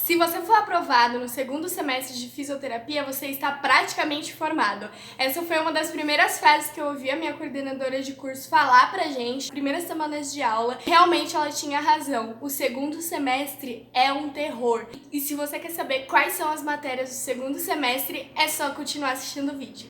Se você for aprovado no segundo semestre de fisioterapia, você está praticamente formado. Essa foi uma das primeiras frases que eu ouvi a minha coordenadora de curso falar pra gente, primeiras semanas de aula. Realmente ela tinha razão. O segundo semestre é um terror. E se você quer saber quais são as matérias do segundo semestre, é só continuar assistindo o vídeo.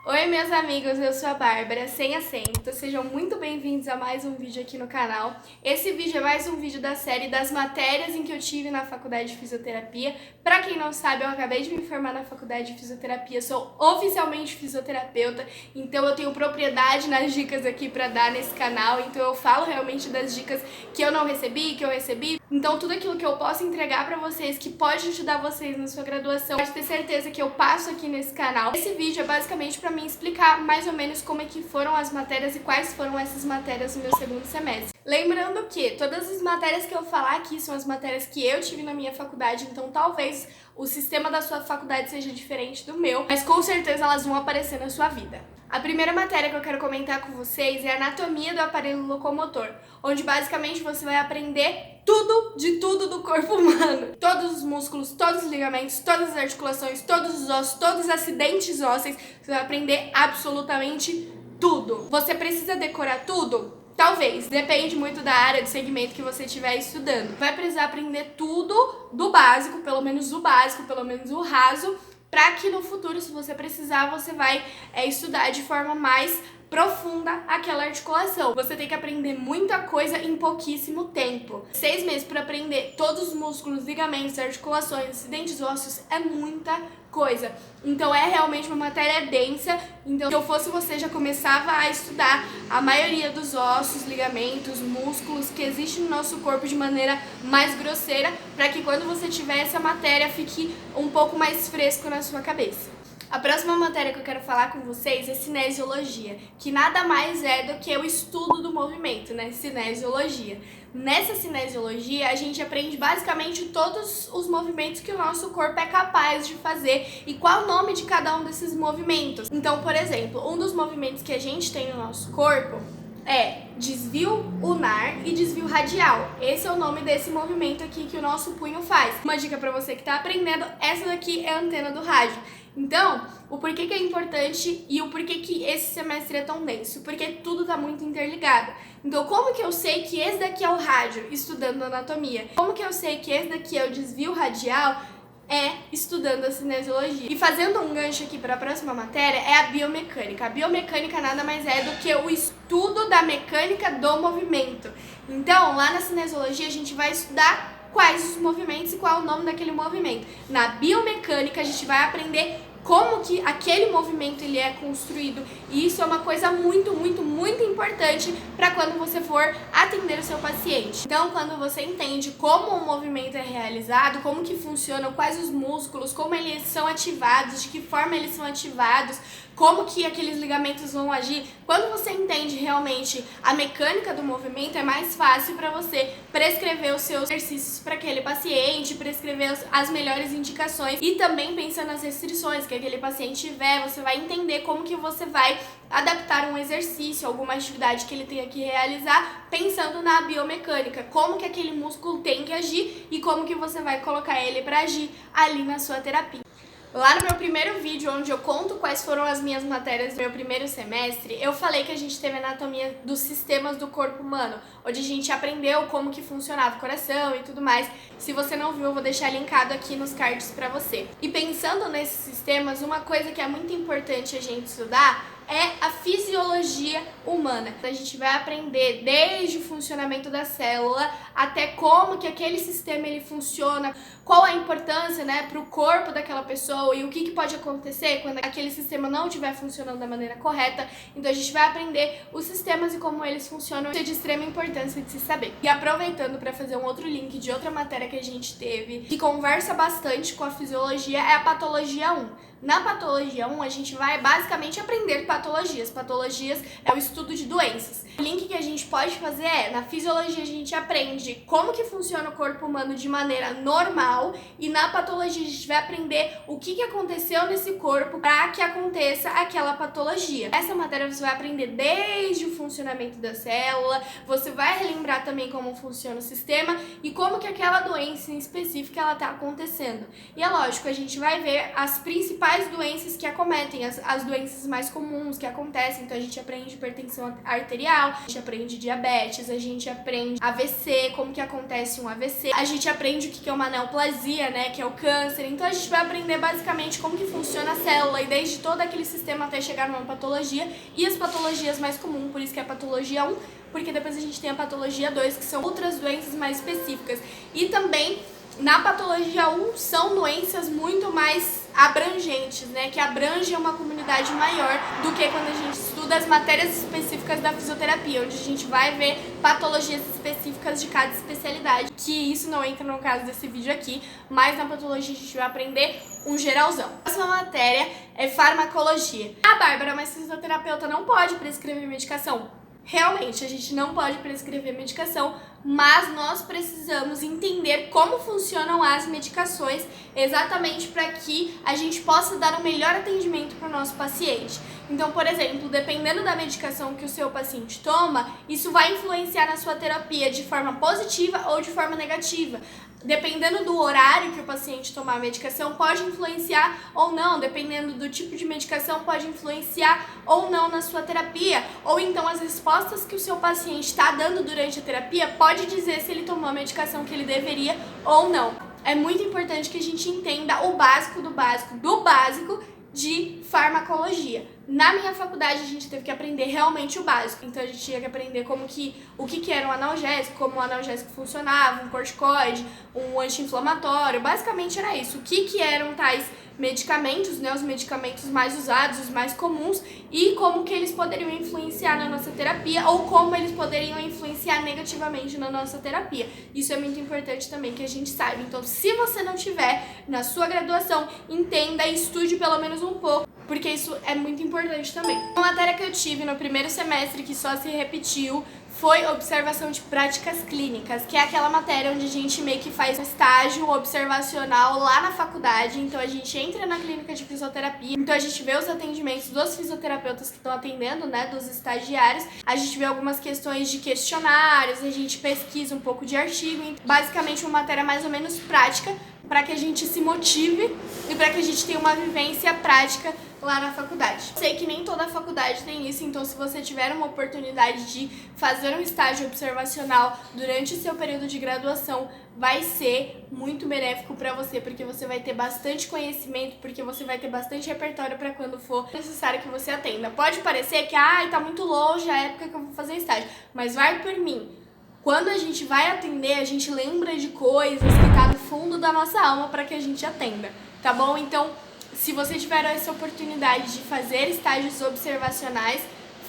Oi meus amigos, eu sou a Bárbara, sem acento, sejam muito bem-vindos a mais um vídeo aqui no canal. Esse vídeo é mais um vídeo da série das matérias em que eu tive na faculdade de fisioterapia. Pra quem não sabe, eu acabei de me formar na faculdade de fisioterapia, sou oficialmente fisioterapeuta, então eu tenho propriedade nas dicas aqui pra dar nesse canal, então eu falo realmente das dicas que eu não recebi, que eu recebi. Então tudo aquilo que eu posso entregar pra vocês, que pode ajudar vocês na sua graduação, pode ter certeza que eu passo aqui nesse canal. Esse vídeo é basicamente pra mim explicar mais ou menos como é que foram as matérias e quais foram essas matérias no meu segundo semestre. Lembrando que todas as matérias que eu falar aqui são as matérias que eu tive na minha faculdade, então talvez o sistema da sua faculdade seja diferente do meu, mas com certeza elas vão aparecer na sua vida. A primeira matéria que eu quero comentar com vocês é a anatomia do aparelho locomotor, onde basicamente você vai aprender tudo de tudo do corpo humano. Todos os músculos, todos os ligamentos, todas as articulações, todos os ossos, todos os acidentes ósseos, você vai aprender absolutamente tudo. Você precisa decorar tudo? Talvez, depende muito da área de segmento que você estiver estudando. Vai precisar aprender tudo do básico, pelo menos o raso, para que no futuro, se você precisar, você vai estudar de forma mais profunda aquela articulação. Você tem que aprender muita coisa em pouquíssimo tempo. 6 meses para aprender todos os músculos, ligamentos, articulações, acidentes ósseos é muita coisa. Então é realmente uma matéria densa. Então se eu fosse você, já começava a estudar a maioria dos ossos, ligamentos, músculos que existem no nosso corpo de maneira mais grosseira, para que quando você tiver essa matéria fique um pouco mais fresco na sua cabeça. A próxima matéria que eu quero falar com vocês é cinesiologia, que nada mais é do que o estudo do movimento, né? Cinesiologia. Nessa cinesiologia, a gente aprende basicamente todos os movimentos que o nosso corpo é capaz de fazer e qual o nome de cada um desses movimentos. Então, por exemplo, um dos movimentos que a gente tem no nosso corpo é desvio ulnar e desvio radial. Esse é o nome desse movimento aqui que o nosso punho faz. Uma dica para você que está aprendendo, essa daqui é a antena do rádio. Então, o porquê que é importante e o porquê que esse semestre é tão denso? Porque tudo tá muito interligado. Então, como que eu sei que esse daqui é o rádio? Estudando anatomia. Como que eu sei que esse daqui é o desvio radial? É estudando a cinesiologia. E fazendo um gancho aqui para a próxima matéria é a biomecânica. A biomecânica nada mais é do que o estudo da mecânica do movimento. Então, lá na cinesiologia a gente vai estudar quais os movimentos e qual é o nome daquele movimento. Na biomecânica a gente vai aprender como que aquele movimento ele é construído, e isso é uma coisa muito importante para quando você for atender o seu paciente. Então, quando você entende como o movimento é realizado, como que funciona, quais os músculos, como eles são ativados, de que forma eles são ativados, como que aqueles ligamentos vão agir, quando você entende realmente a mecânica do movimento, é mais fácil para você prescrever os seus exercícios para aquele paciente, prescrever as melhores indicações e também pensando nas restrições que aquele paciente tiver, você vai entender como que você vai adaptar um exercício, alguma atividade que ele tenha que realizar, pensando na biomecânica, como que aquele músculo tem que agir e como que você vai colocar ele para agir ali na sua terapia. Lá no meu primeiro vídeo, onde eu conto quais foram as minhas matérias do meu primeiro semestre, eu falei que a gente teve anatomia dos sistemas do corpo humano, onde a gente aprendeu como que funcionava o coração e tudo mais. Se você não viu, eu vou deixar linkado aqui nos cards pra você. E pensando nesses sistemas, uma coisa que é muito importante a gente estudar é a fisiologia humana. A gente vai aprender desde o funcionamento da célula até como que aquele sistema ele funciona, qual a importância, né, para o corpo daquela pessoa e o que pode acontecer quando aquele sistema não estiver funcionando da maneira correta. Então a gente vai aprender os sistemas e como eles funcionam. Isso é de extrema importância de se saber. E aproveitando para fazer um outro link de outra matéria que a gente teve, que conversa bastante com a fisiologia, é a patologia 1. Na patologia 1, a gente vai basicamente aprender patologia patologias. Patologias é o estudo de doenças. O link que a gente pode fazer é, na fisiologia a gente aprende como que funciona o corpo humano de maneira normal e na patologia a gente vai aprender o que aconteceu nesse corpo para que aconteça aquela patologia. Essa matéria você vai aprender desde o funcionamento da célula, você vai relembrar também como funciona o sistema e como que aquela doença em específica ela está acontecendo. E é lógico, a gente vai ver as principais doenças que acometem, as doenças mais comuns que acontecem. Então a gente aprende hipertensão arterial, a gente aprende diabetes, a gente aprende AVC, como que acontece um AVC, a gente aprende o que é uma neoplasia, né, que é o câncer. Então a gente vai aprender basicamente como que funciona a célula e desde todo aquele sistema até chegar numa patologia e as patologias mais comuns, por isso que é a patologia 1, porque depois a gente tem a patologia 2, que são outras doenças mais específicas. E também na patologia 1 são doenças muito mais abrangentes, né, que abrangem uma comunidade maior do que quando a gente estuda as matérias específicas da fisioterapia, onde a gente vai ver patologias específicas de cada especialidade, que isso não entra no caso desse vídeo aqui, mas na patologia a gente vai aprender um geralzão. A próxima matéria é farmacologia. A Bárbara, mas fisioterapeuta não pode prescrever medicação. Realmente, a gente não pode prescrever medicação, mas nós precisamos entender como funcionam as medicações exatamente para que a gente possa dar o melhor atendimento para o nosso paciente. Então, por exemplo, dependendo da medicação que o seu paciente toma, isso vai influenciar na sua terapia de forma positiva ou de forma negativa. Dependendo do horário que o paciente tomar a medicação, pode influenciar ou não. Dependendo do tipo de medicação, pode influenciar ou não na sua terapia. Ou então as respostas que o seu paciente está dando durante a terapia pode dizer se ele tomou a medicação que ele deveria ou não. É muito importante que a gente entenda o básico do básico do básico de farmacologia. Na minha faculdade a gente teve que aprender realmente o básico, então a gente tinha que aprender o que era um analgésico, como um analgésico funcionava, um corticoide, um anti-inflamatório, basicamente era isso, o que eram tais medicamentos, né, os medicamentos mais usados, os mais comuns e como que eles poderiam influenciar na nossa terapia ou como eles poderiam influenciar negativamente na nossa terapia. Isso é muito importante também que a gente saiba. Então, se você não tiver na sua graduação, entenda e estude pelo menos um pouco, porque isso é muito importante também. Uma matéria que eu tive no primeiro semestre que só se repetiu foi observação de práticas clínicas, que é aquela matéria onde a gente meio que faz um estágio observacional lá na faculdade. Então a gente entra na clínica de fisioterapia, então a gente vê os atendimentos dos fisioterapeutas que estão atendendo, né, dos estagiários, a gente vê algumas questões de questionários, a gente pesquisa um pouco de artigo, basicamente uma matéria mais ou menos prática, para que a gente se motive e para que a gente tenha uma vivência prática lá na faculdade. Sei que nem toda faculdade tem isso, então se você tiver uma oportunidade de fazer um estágio observacional durante o seu período de graduação, vai ser muito benéfico para você, porque você vai ter bastante conhecimento, porque você vai ter bastante repertório para quando for necessário que você atenda. Pode parecer que tá muito longe a época que eu vou fazer estágio, mas vai por mim. Quando a gente vai atender, a gente lembra de coisas que tá no fundo da nossa alma para que a gente atenda, tá bom? Então, se você tiver essa oportunidade de fazer estágios observacionais,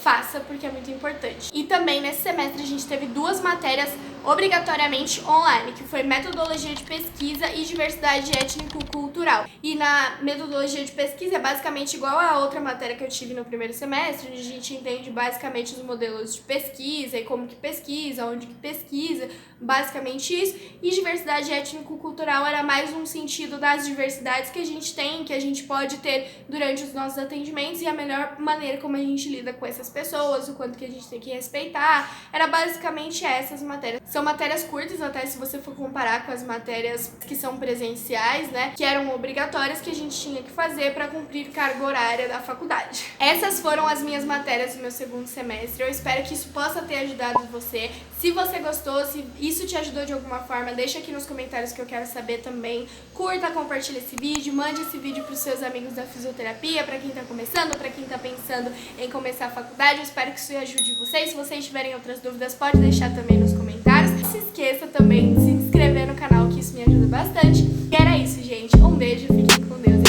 faça, porque é muito importante. E também nesse semestre a gente teve 2 matérias obrigatoriamente online, que foi metodologia de pesquisa e diversidade étnico-cultural. E na metodologia de pesquisa é basicamente igual a outra matéria que eu tive no primeiro semestre, onde a gente entende basicamente os modelos de pesquisa e como que pesquisa, onde que pesquisa, basicamente isso. E diversidade étnico-cultural era mais um sentido das diversidades que a gente tem, que a gente pode ter durante os nossos atendimentos e a melhor maneira como a gente lida com essas pessoas, o quanto que a gente tem que respeitar. Era basicamente essas matérias. São matérias curtas, até se você for comparar com as matérias que são presenciais, né, que eram obrigatórias, que a gente tinha que fazer para cumprir carga horária da faculdade. Essas foram as minhas matérias do meu segundo semestre. Eu espero que isso possa ter ajudado você. Se você gostou, se isso te ajudou de alguma forma, deixa aqui nos comentários que eu quero saber também. Curta, compartilha esse vídeo, mande esse vídeo para os seus amigos da fisioterapia, para quem tá começando, para quem tá pensando em começar a faculdade. Eu espero que isso ajude vocês. Se vocês tiverem outras dúvidas, pode deixar também nos comentários. Não se esqueça também de se inscrever no canal, que isso me ajuda bastante. E era isso, gente. Um beijo, fiquem com Deus.